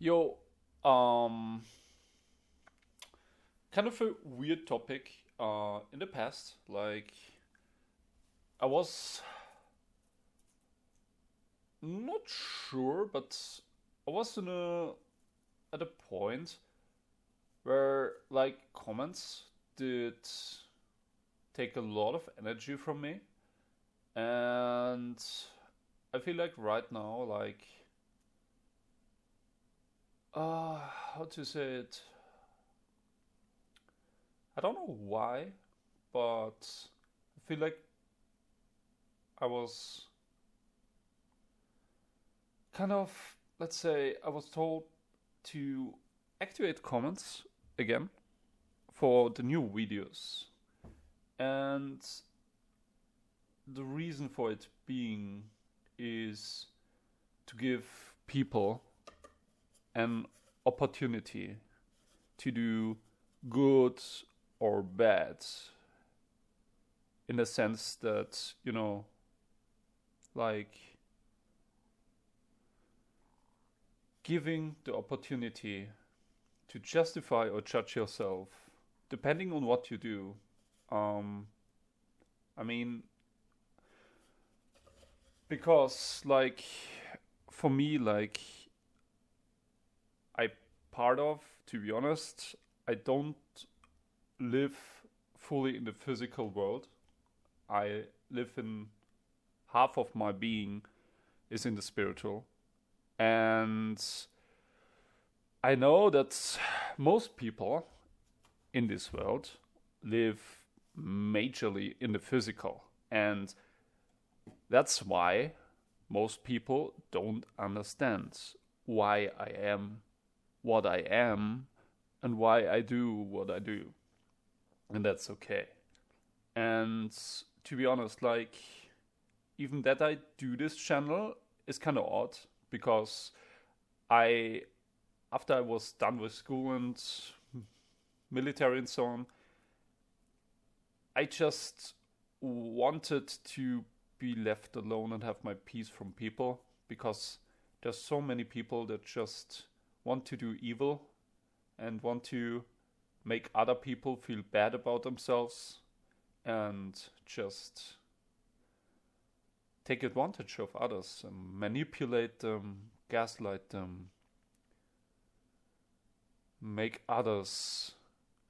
Yo, kind of a weird topic. In the past, like I was not sure, but I was at a point where like comments did take a lot of energy from me, and I feel like right now, like how to say it? I don't know why, but I feel like I was kind of, let's say, I was told to activate comments again for the new videos. And the reason for it being is to give people an opportunity to do good or bad in the sense that, like giving the opportunity to justify or judge yourself depending on what you do. Um, I mean, because like for me, like I part of, to be honest, I don't live fully in the physical world. I live in half of my being is in the spiritual. And I know that most people in this world live majorly in the physical. And that's why most people don't understand why I am what I am and why I do what I do. And that's okay. And to be honest, like, even that I do this channel is kind of odd because I, after I was done with school and military and so on, I just wanted to be left alone and have my peace from people because there's so many people that just want to do evil and want to make other people feel bad about themselves and just take advantage of others and manipulate them, gaslight them, make others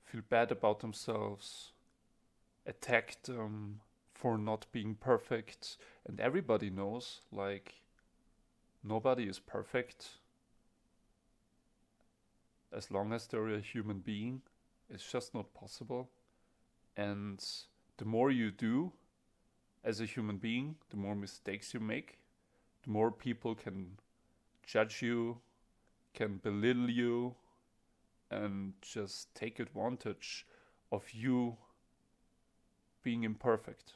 feel bad about themselves, attack them for not being perfect. And everybody knows, like, nobody is perfect as long as they're a human being. It's just not possible. And the more you do as a human being, the more mistakes you make, the more people can judge you, can belittle you, and just take advantage of you being imperfect.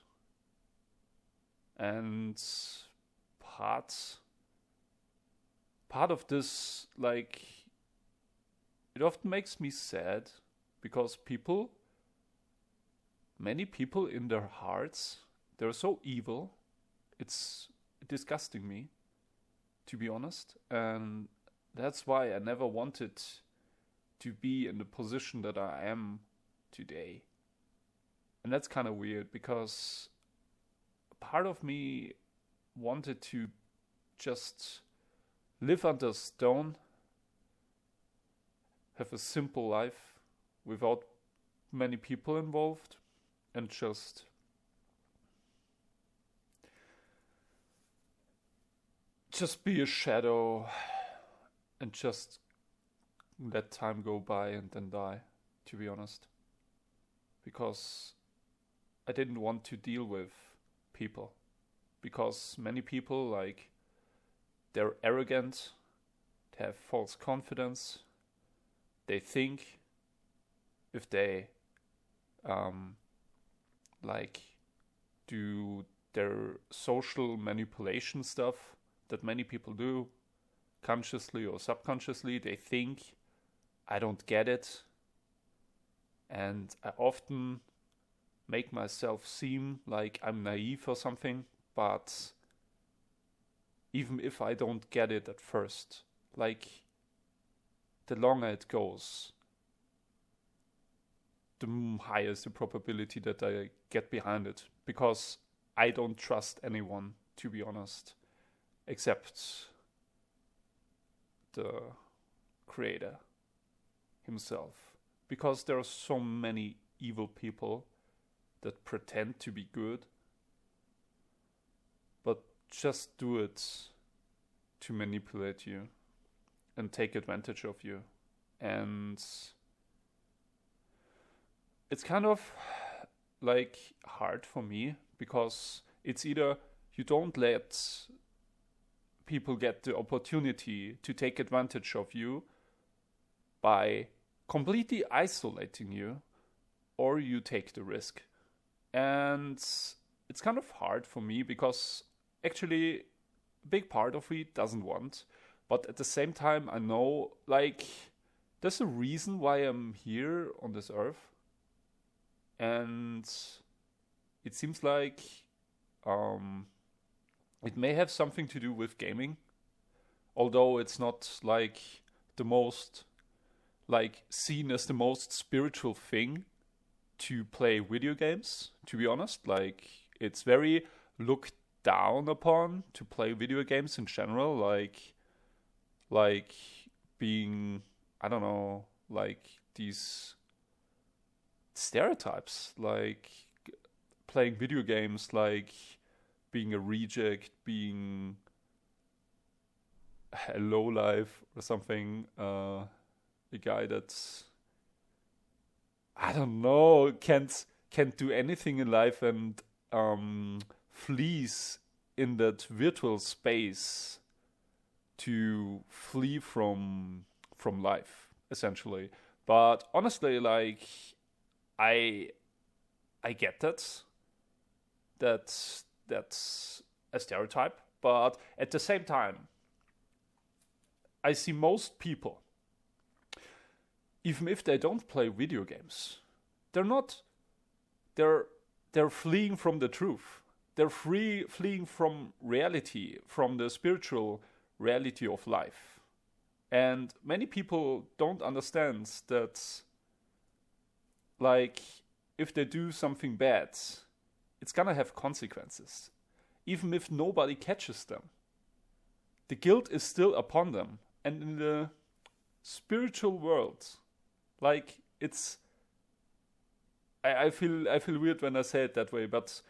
And part part of this, like, it often makes me sad because many people in their hearts, they're so evil. It's disgusting me, to be honest. And that's why I never wanted to be in the position that I am today. And that's kind of weird because part of me wanted to just live under a stone, have a simple life without many people involved, and just be a shadow and just let time go by and then die, to be honest. Because I didn't want to deal with people. Because many people, like, they're arrogant, they have false confidence, they think if they, like, do their social manipulation stuff that many people do, consciously or subconsciously, they think, I don't get it. And I often make myself seem like I'm naive or something, but even if I don't get it at first, like, the longer it goes, the higher is the probability that I get behind it. Because I don't trust anyone, to be honest, except the creator himself. Because there are so many evil people that pretend to be good, but just do it to manipulate you and take advantage of you. And it's kind of like hard for me, because it's either you don't let people get the opportunity to take advantage of you by completely isolating you, or you take the risk. And it's kind of hard for me, because actually a big part of me doesn't want, but at the same time I know, like, there's a reason why I'm here on this earth. And it seems like it may have something to do with gaming, although it's not like the most, like, seen as the most spiritual thing to play video games, to be honest. Like, it's very looked down upon to play video games in general, like being, I don't know, like these stereotypes, like playing video games, like being a reject, being a lowlife or something, a guy that's, I don't know, can't do anything in life and flees in that virtual space to flee from life, essentially. But honestly, like, I get that's a stereotype, but at the same time, I see most people, even if they don't play video games, they're fleeing from the truth. They're fleeing from reality, from the spiritual reality of life. And many people don't understand that, like, if they do something bad, it's gonna have consequences. Even if nobody catches them, the guilt is still upon them. And in the spiritual world, like, it's, I feel weird when I say it that way, but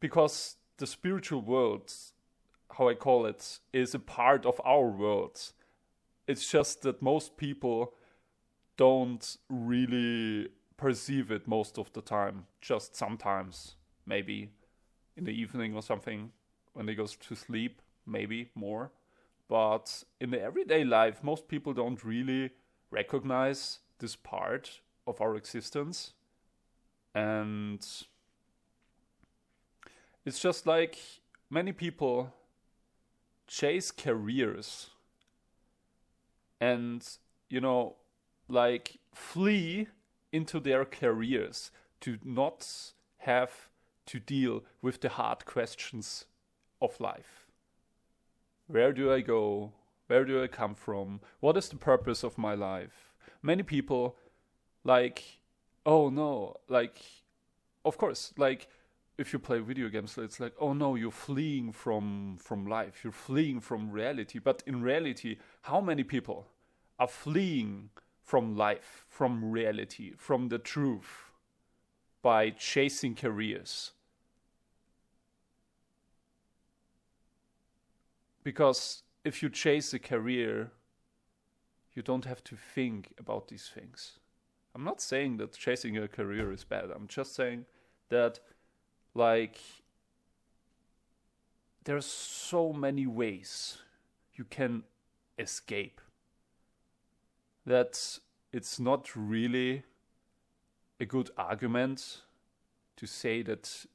because the spiritual world, how I call it, is a part of our world. It's just that most people don't really perceive it most of the time. Just sometimes, maybe in the evening or something, when they go to sleep, maybe more. But in the everyday life, most people don't really recognize this part of our existence. And it's just like many people chase careers and, you know, like, flee into their careers to not have to deal with the hard questions of life. Where do I go? Where do I come from? What is the purpose of my life? Many people, like, oh no, like, of course, like, if you play video games, it's like, oh no, you're fleeing from life, you're fleeing from reality. But in reality, how many people are fleeing from life, from reality, from the truth, by chasing careers? Because if you chase a career, you don't have to think about these things. I'm not saying that chasing a career is bad. I'm just saying that, like, there's so many ways you can escape that it's not really a good argument to say that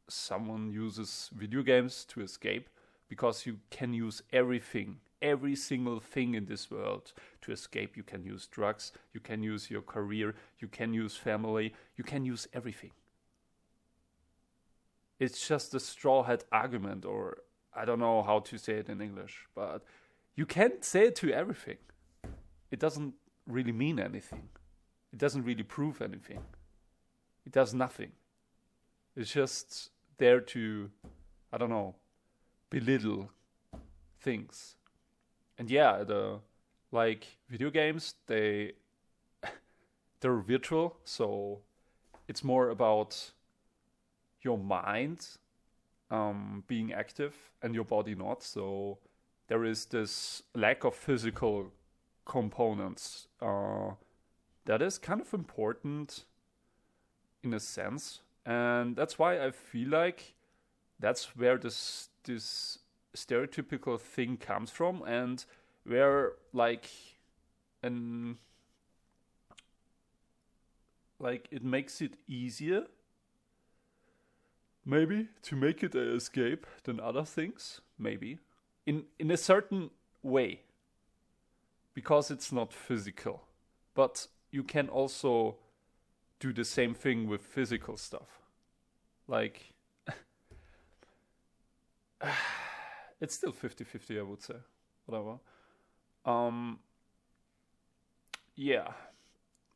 someone uses video games to escape, because you can use everything, every single thing in this world to escape. You can use drugs, you can use your career, you can use family, you can use everything. It's just a straw-hat argument, or I don't know how to say it in English, but you can't say it to everything. it doesn't really mean anything. It doesn't really prove anything. It does nothing. It's just there to, I don't know, belittle things. And yeah, the like video games, they're virtual, so it's more about your mind being active and your body not. So there is this lack of physical components that is kind of important in a sense, and that's why I feel like that's where this stereotypical thing comes from, and where an like it makes it easier maybe to make it an escape than other things, maybe in a certain way, because it's not physical. But you can also do the same thing with physical stuff. Like, it's still 50-50, I would say. Whatever. Yeah.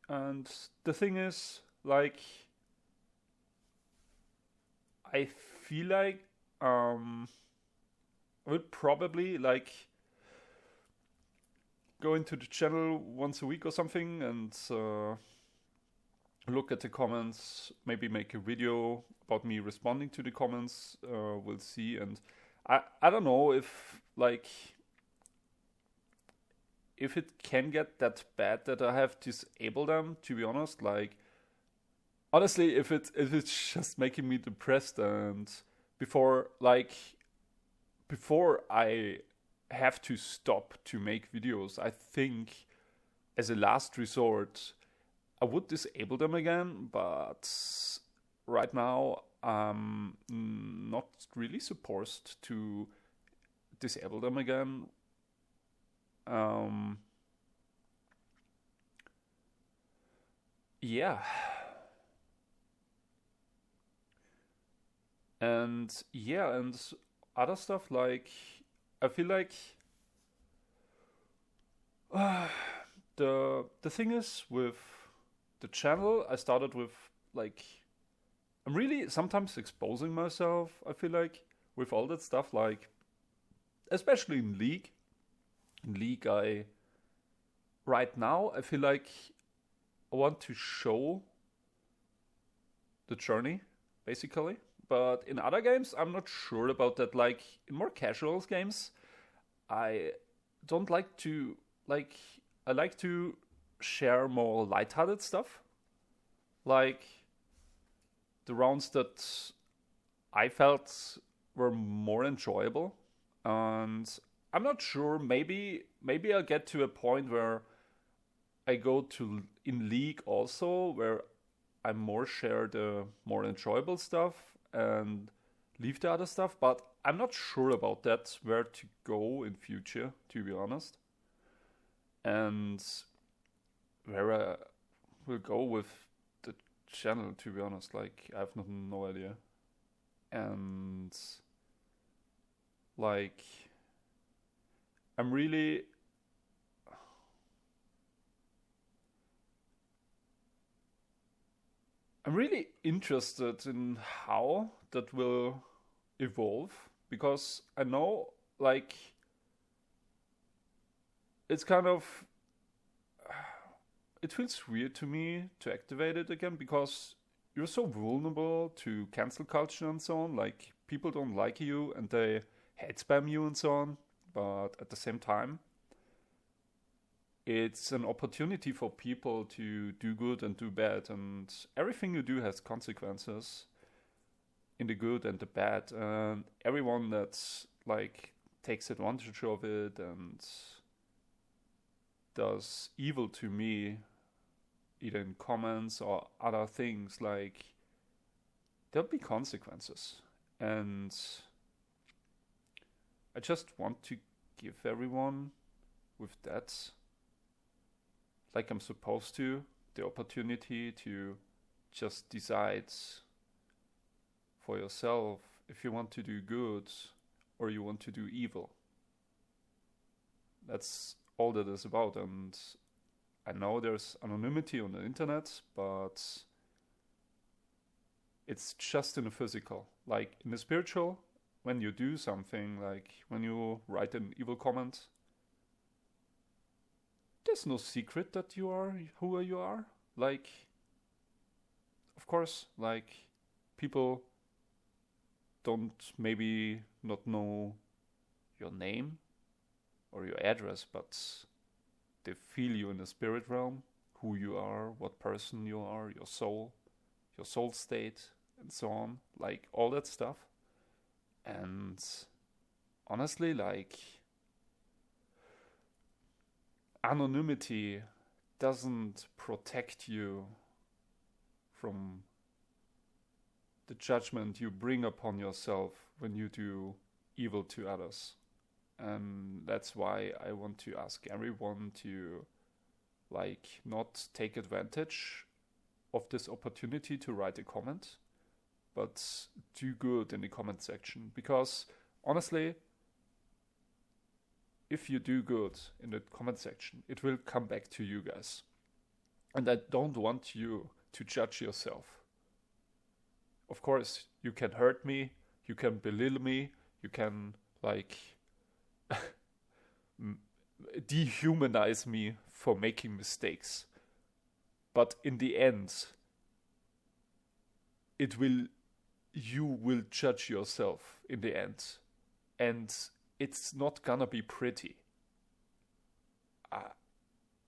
And the thing is, like, I feel like I would probably like go into the channel once a week or something and look at the comments, maybe make a video about me responding to the comments. We'll see. And I don't know if it can get that bad that I have disabled them, to be honest. Like, honestly, if it's just making me depressed, and before I have to stop to make videos, I think as a last resort I would disable them again. But right now I'm not really supposed to disable them again. Yeah. And yeah, and other stuff, like, I feel like the thing is with the channel, I started with like, I'm really sometimes exposing myself, I feel like, with all that stuff, like, especially in League. In League, right now, I feel like I want to show the journey, basically. But in other games, I'm not sure about that. Like, in more casual games, I don't like to, like, I like to share more lighthearted stuff. Like, the rounds that I felt were more enjoyable. And I'm not sure, maybe I'll get to a point where I go to in League also, where I more share the more enjoyable stuff and leave the other stuff, but I'm not sure about that, where to go in future, to be honest. And where I will go with the channel, to be honest, like, I have no idea. And like, I'm really interested in how that will evolve, because I know, like, it's kind of, it feels weird to me to activate it again, because you're so vulnerable to cancel culture and so on. Like, people don't like you and they hate spam you and so on, but at the same time, it's an opportunity for people to do good and do bad, and everything you do has consequences, in the good and the bad, and everyone that's like takes advantage of it and does evil to me, either in comments or other things, like, there'll be consequences. And I just want to give everyone with that, like I'm supposed to, the opportunity to just decide for yourself if you want to do good or you want to do evil. That's all that is about. And I know there's anonymity on the internet, but it's just in the physical. Like in the spiritual, when you do something, like when you write an evil comment, there's no secret that you are who you are. Like, of course, like people don't maybe not know your name or your address, but they feel you in the spirit realm, who you are, what person you are, your soul state, and so on, like all that stuff. And honestly, like anonymity doesn't protect you from the judgment you bring upon yourself when you do evil to others. And that's why I want to ask everyone to like not take advantage of this opportunity to write a comment, but do good in the comment section. Because honestly, if you do good in the comment section, it will come back to you guys. And I don't want you to judge yourself. Of course, you can hurt me, you can belittle me, you can like dehumanize me for making mistakes. But in the end, you will judge yourself in the end. And it's not gonna be pretty.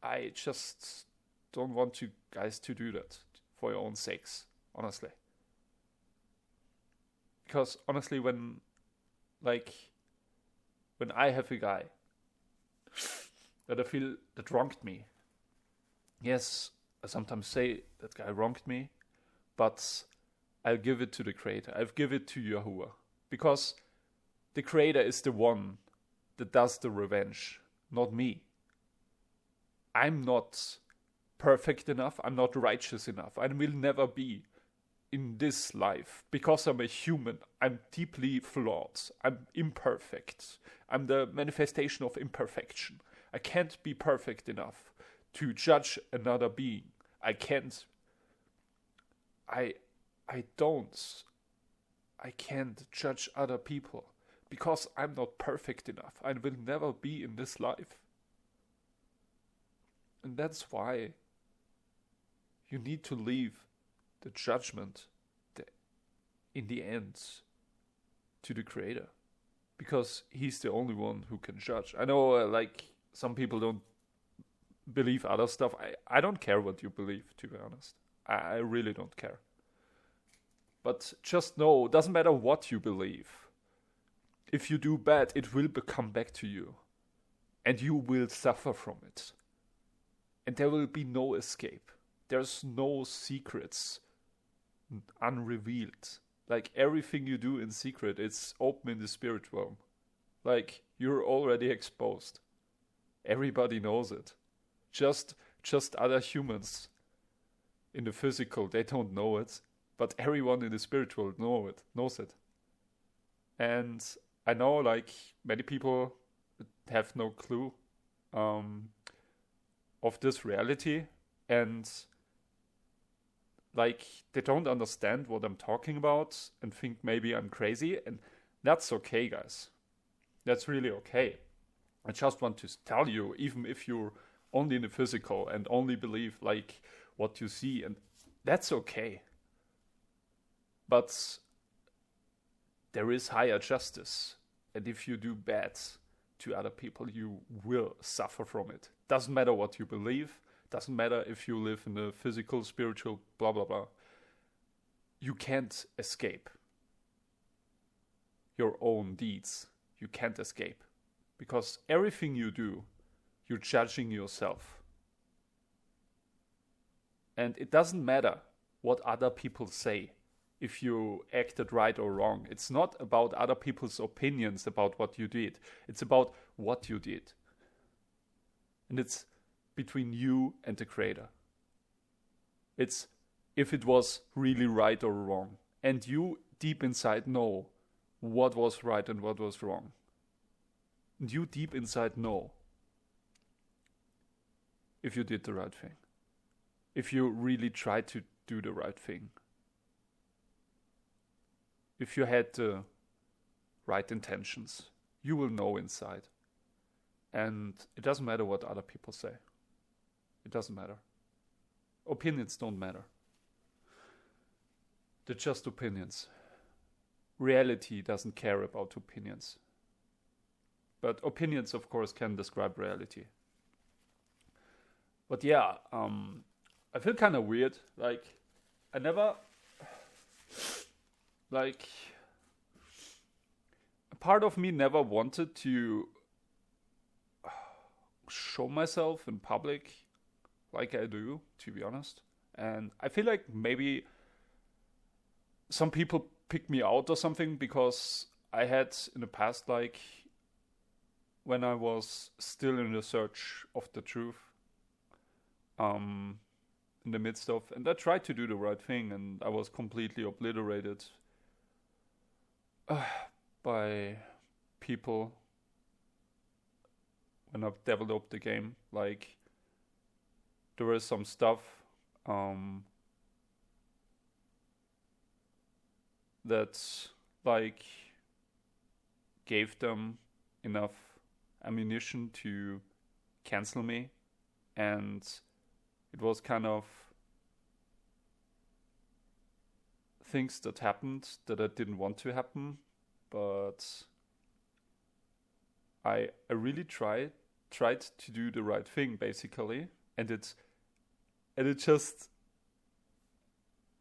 I just don't want you guys to do that for your own sakes, honestly. Because honestly, when I have a guy that I feel that wronged me, yes, I sometimes say that guy wronged me, but I'll give it to the Creator. I'll give it to Yahuah. Because the Creator is the one that does the revenge, not me. I'm not perfect enough. I'm not righteous enough. I will never be in this life. Because I'm a human, I'm deeply flawed. I'm imperfect. I'm the manifestation of imperfection. I can't be perfect enough to judge another being. I can't. I can't judge other people because I'm not perfect enough. I will never be in this life. And that's why you need to leave the judgment in the end to the Creator, because He's the only one who can judge. I know like some people don't believe other stuff. I don't care what you believe, to be honest. I really don't care. But just know, it doesn't matter what you believe. If you do bad, it will come back to you. And you will suffer from it. And there will be no escape. There's no secrets unrevealed. Like everything you do in secret, it's open in the spirit realm. Like you're already exposed. Everybody knows it. Just other humans in the physical, they don't know it. But everyone in the spiritual knows it. And I know like many people have no clue of this reality, and like they don't understand what I'm talking about and think maybe I'm crazy, and that's okay, guys. That's really okay. I just want to tell you, even if you're only in the physical and only believe like what you see, and that's okay. But there is higher justice. And if you do bad to other people, you will suffer from it. Doesn't matter what you believe. Doesn't matter if you live in the physical, spiritual, blah, blah, blah. You can't escape your own deeds. You can't escape. Because everything you do, you're judging yourself. And it doesn't matter what other people say. If you acted right or wrong. It's not about other people's opinions about what you did. It's about what you did. And it's between you and the Creator. It's if it was really right or wrong. And you deep inside know what was right and what was wrong. And you deep inside know if you did the right thing. If you really tried to do the right thing. If you had the right intentions, you will know inside. And it doesn't matter what other people say. It doesn't matter. Opinions don't matter. They're just opinions. Reality doesn't care about opinions. But opinions, of course, can describe reality. But yeah, I feel kind of weird. Like, I never... Like, a part of me never wanted to show myself in public like I do, to be honest. And I feel like maybe some people pick me out or something because I had in the past, like, when I was still in the search of the truth, in the midst of, and I tried to do the right thing, and I was completely obliterated by people when I developed the game. Like, there was some stuff that, like, gave them enough ammunition to cancel me, and it was kind of things that happened that I didn't want to happen, but I really tried to do the right thing, basically, and it just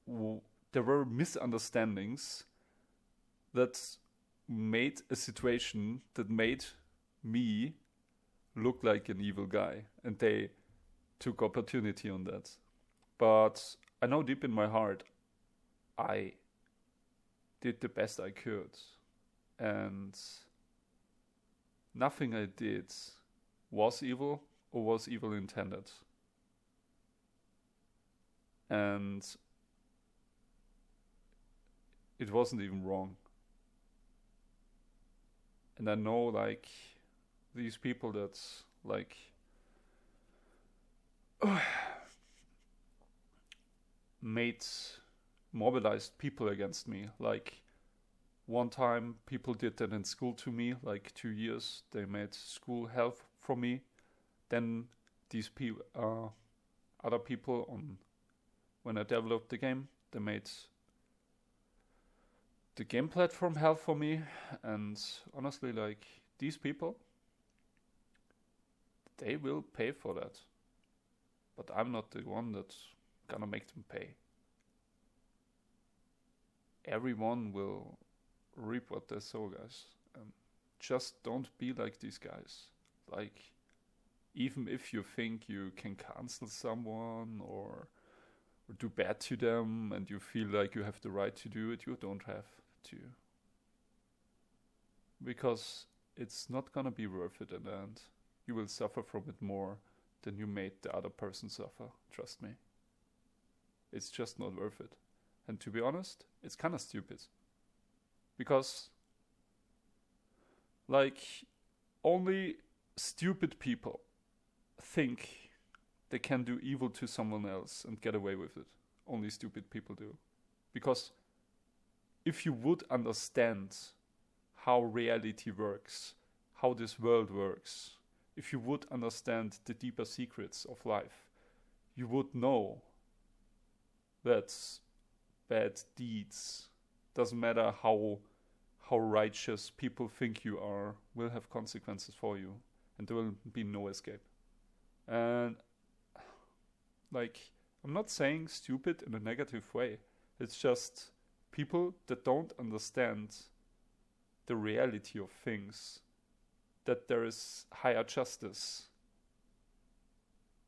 there were misunderstandings that made a situation that made me look like an evil guy, and they took opportunity on that. But I know deep in my heart I did the best I could, and nothing I did was evil or was evil intended. And it wasn't even wrong. And I know, like, these people that, like, mobilized people against me. Like, one time people did that in school to me, like 2 years. They made school hell for me. Then these other people, when I developed the game, they made the game platform hell for me. And honestly, like, these people, they will pay for that. But I'm not the one that's gonna make them pay. Everyone will reap what they sow, guys. Just don't be like these guys. Like, even if you think you can cancel someone or do bad to them and you feel like you have the right to do it, you don't have to. Because it's not gonna be worth it in the end. You will suffer from it more than you made the other person suffer. Trust me. It's just not worth it. And to be honest, it's kind of stupid. Because, like, only stupid people think they can do evil to someone else and get away with it. Only stupid people do. Because if you would understand how reality works, how this world works, if you would understand the deeper secrets of life, you would know that bad deeds, doesn't matter how righteous people think you are, will have consequences for you, and there will be no escape. And, like, I'm not saying stupid in a negative way. It's just people that don't understand the reality of things, that there is higher justice.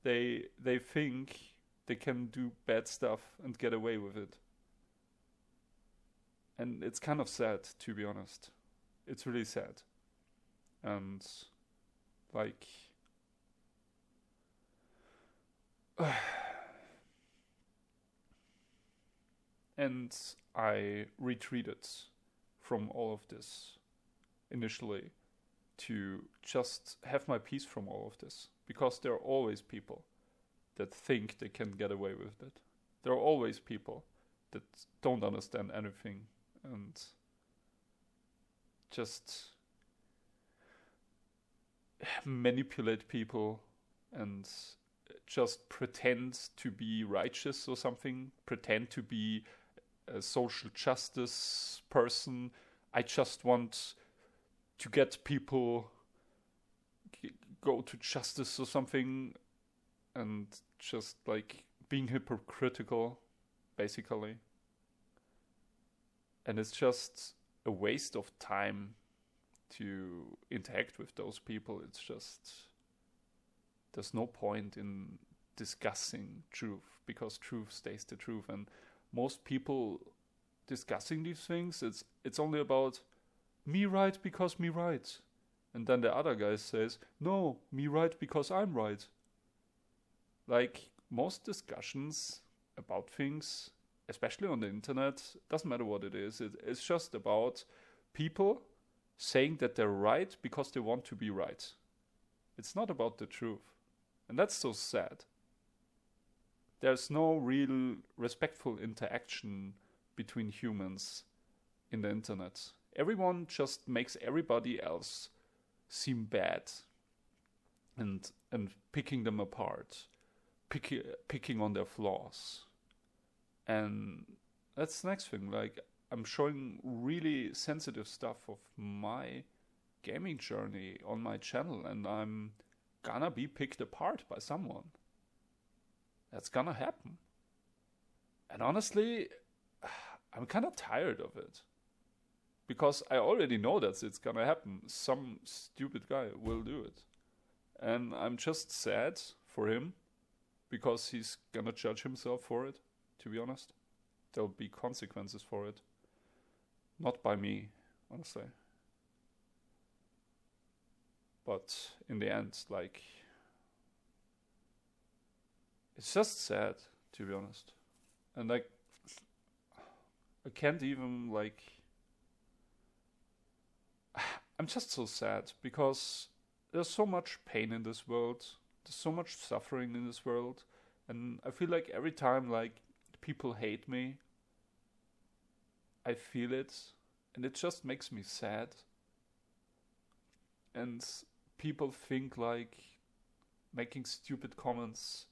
They think they can do bad stuff and get away with it. And it's kind of sad, to be honest. It's really sad. And, like, and I retreated from all of this initially to just have my peace from all of this. Because there are always people that think they can get away with it. There are always people that don't understand anything and just manipulate people and just pretend to be righteous or something, pretend to be a social justice person. I just want to get people go to justice or something, and just like being hypocritical, basically. And it's just a waste of time to interact with those people. It's just, there's no point in discussing truth, because truth stays the truth. And most people discussing these things, it's only about me right because me right. And then the other guy says, no, me right because I'm right. Like, most discussions about things, especially on the internet, doesn't matter what it is, it's just about people saying that they're right because they want to be right. It's not about the truth. And that's so sad. There's no real respectful interaction between humans in the internet. Everyone just makes everybody else seem bad and picking them apart, picking on their flaws. And that's the next thing. Like, I'm showing really sensitive stuff of my gaming journey on my channel, and I'm gonna be picked apart by someone. That's gonna happen. And honestly, I'm kind of tired of it. Because I already know that it's gonna happen. Some stupid guy will do it. And I'm just sad for him, because he's gonna judge himself for it, to be honest. There'll be consequences for it. Not by me, honestly. But in the end, like, it's just sad, to be honest. And like, I can't even, like, I'm just so sad, because there's so much pain in this world. There's so much suffering in this world. And I feel like every time, like, people hate me, I feel it. And it just makes me sad. And people think, like, making stupid comments,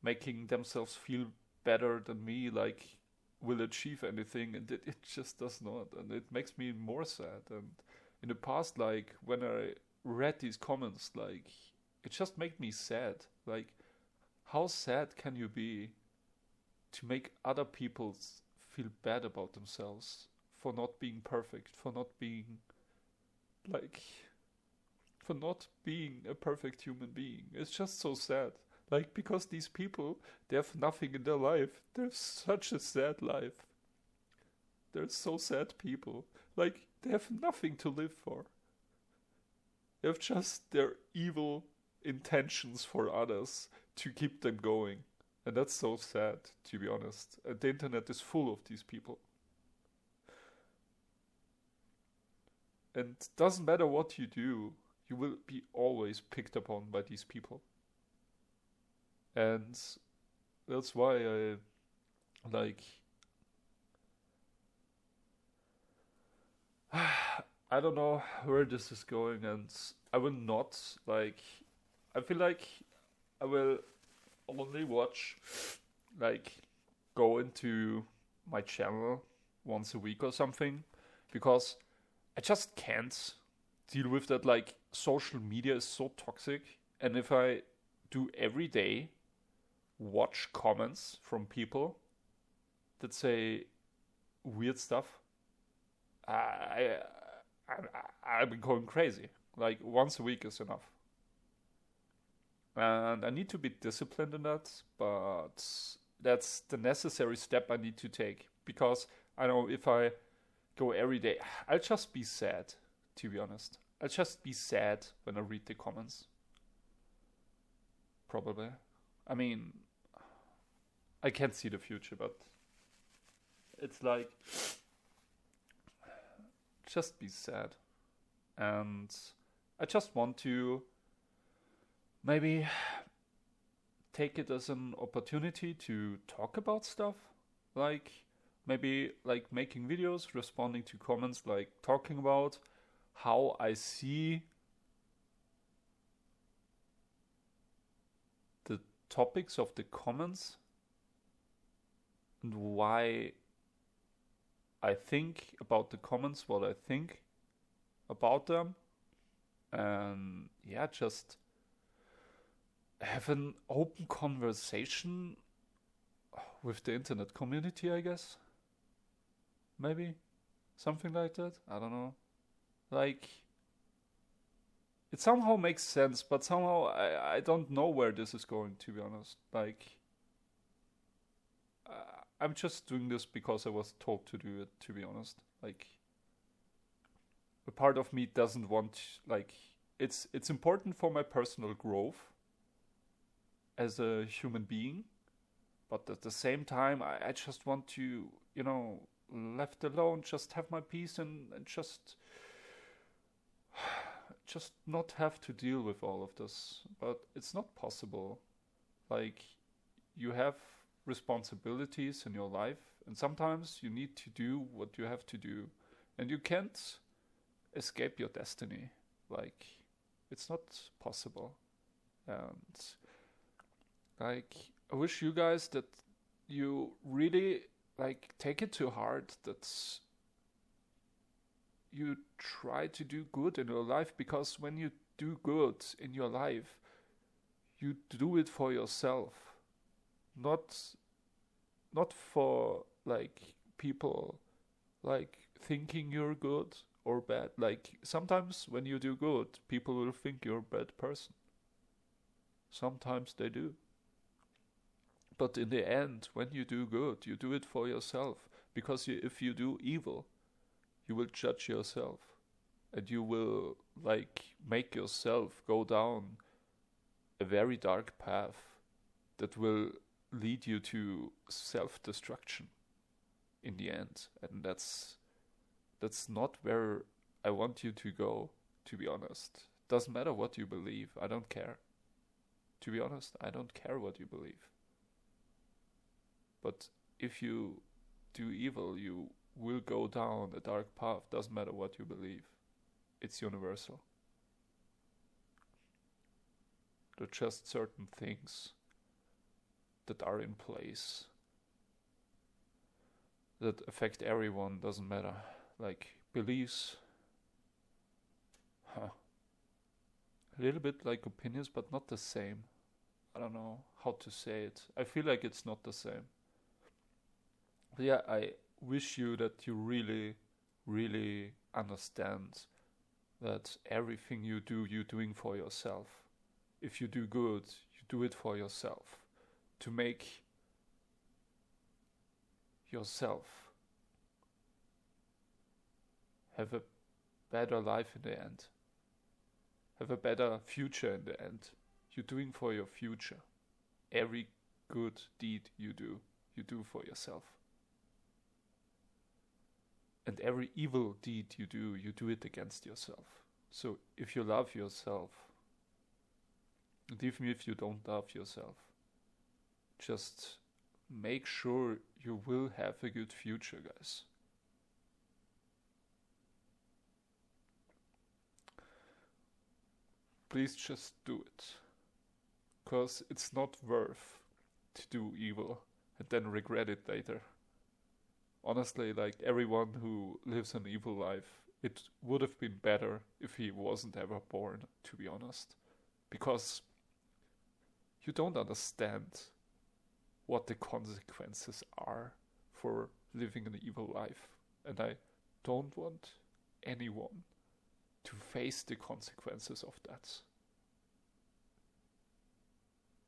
making themselves feel better than me, like, will achieve anything, and it just does not. And it makes me more sad. And in the past, like, when I read these comments, like, it just made me sad. Like, how sad can you be to make other people feel bad about themselves for not being perfect, for not being, like, for not being a perfect human being? It's just so sad. Like, because these people, they have nothing in their life. They have such a sad life. They're so sad people. Like, they have nothing to live for. They have just their evil intentions for others to keep them going. And that's so sad, to be honest. And the internet is full of these people. And it doesn't matter what you do, you will be always picked upon by these people. And that's why I, like, I don't know where this is going, and I will not, like, I feel like I will only watch, like, go into my channel once a week or something, because I just can't deal with that. Like, social media is so toxic, and if I do every day watch comments from people that say weird stuff, I've been going crazy. Like, once a week is enough. And I need to be disciplined in that, but that's the necessary step I need to take. Because I know if I go every day, I'll just be sad, to be honest. I'll just be sad when I read the comments. Probably. I mean, I can't see the future, but it's like, just be sad. And I just want to maybe take it as an opportunity to talk about stuff, like maybe like making videos, responding to comments, like talking about how I see the topics of the comments and why I think about the comments, what I think about them, and yeah, just have an open conversation with the internet community, I guess. Maybe something like that. I don't know. Like, it somehow makes sense, but somehow I don't know where this is going, to be honest. Like, I'm just doing this because I was told to do it, to be honest. Like, a part of me doesn't want, like, it's important for my personal growth as a human being, but at the same time, I just want to, left alone, just have my peace and just not have to deal with all of this. But it's not possible. Like, you have responsibilities in your life, and sometimes you need to do what you have to do, and you can't escape your destiny. Like, it's not possible. And like, I wish you guys that you really like take it to heart that you try to do good in your life, because when you do good in your life, you do it for yourself, not for like people like thinking you're good or bad. Like, sometimes when you do good, people will think you're a bad person. Sometimes they do. But in the end, when you do good, you do it for yourself. Because if you do evil, you will judge yourself. And you will, like, make yourself go down a very dark path that will lead you to self-destruction in the end. And that's not where I want you to go, to be honest. Doesn't matter what you believe. I don't care. To be honest, I don't care what you believe. But if you do evil, you will go down a dark path. Doesn't matter what you believe. It's universal. There are just certain things that are in place that affect everyone. Doesn't matter. Like beliefs. A little bit like opinions, but not the same. I don't know how to say it. I feel like it's not the same. But yeah, I wish you that you really, really understand that everything you do, you're doing for yourself. If you do good, you do it for yourself. To make yourself have a better life in the end. Have a better future in the end. You're doing for your future. Every good deed you do for yourself. And every evil deed you do it against yourself. So if you love yourself, and even if you don't love yourself, just make sure you will have a good future, guys. Please just do it. Because it's not worth to do evil and then regret it later. Honestly, like everyone who lives an evil life, it would have been better if he wasn't ever born, to be honest. Because you don't understand what the consequences are for living an evil life. And I don't want anyone to face the consequences of that.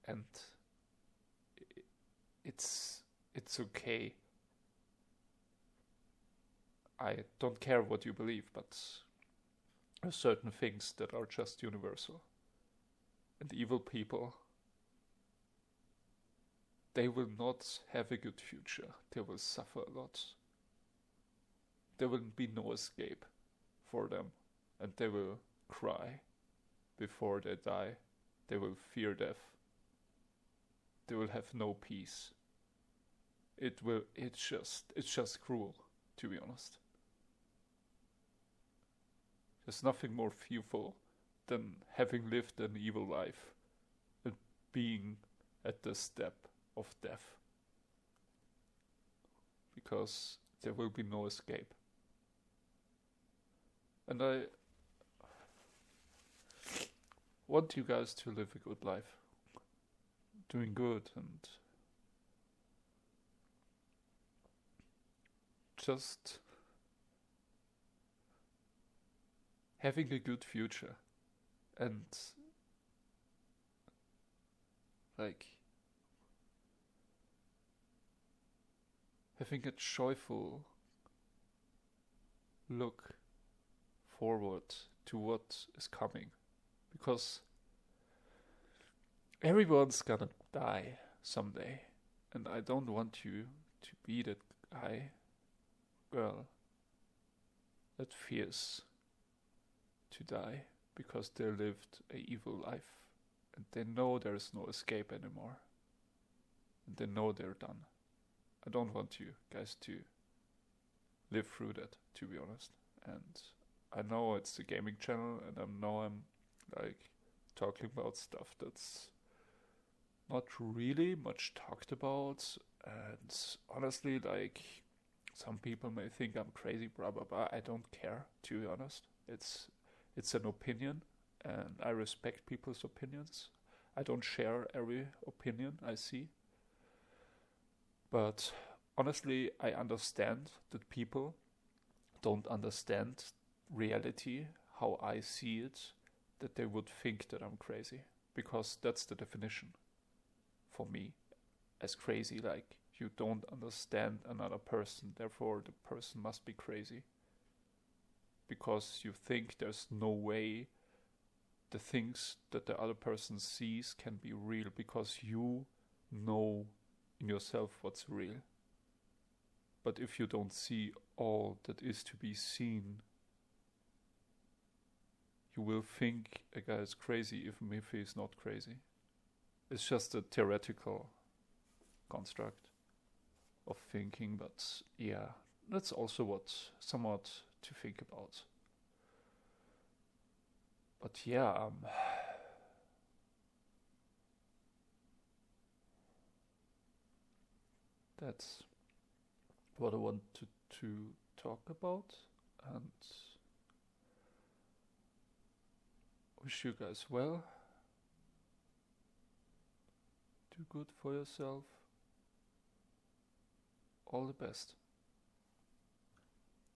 And it's okay. I don't care what you believe, but there are certain things that are just universal. And evil people, they will not have a good future. They will suffer a lot. There will be no escape for them. And they will cry before they die. They will fear death. they will have no peace. It's just cruel, to be honest. There's nothing more fearful than having lived an evil life and being at the step of death. Because there will be no escape. And I want you guys to live a good life. Doing good and just having a good future. And like having a joyful look forward to what is coming, because everyone's gonna die someday, and I don't want you to be that guy, girl, that fears to die because they lived a evil life and they know there is no escape anymore and they know they're done. I don't want you guys to live through that, to be honest. And I know it's a gaming channel, and I know I'm like talking about stuff that's not really much talked about. And honestly, like, some people may think I'm crazy, blah blah blah. I don't care, to be honest. It's an opinion, and I respect people's opinions. I don't share every opinion I see. But honestly, I understand that people don't understand reality, how I see it, that they would think that I'm crazy. Because that's the definition for me as crazy. Like, you don't understand another person, therefore the person must be crazy. Because you think there's no way the things that the other person sees can be real, because you know in yourself what's real. But if you don't see all that is to be seen, you will think a guy is crazy even if he's not crazy. It's just a theoretical construct of thinking, but yeah, that's also what somewhat to think about. But yeah, that's what I wanted to talk about, and wish you guys well. Do good for yourself. All the best.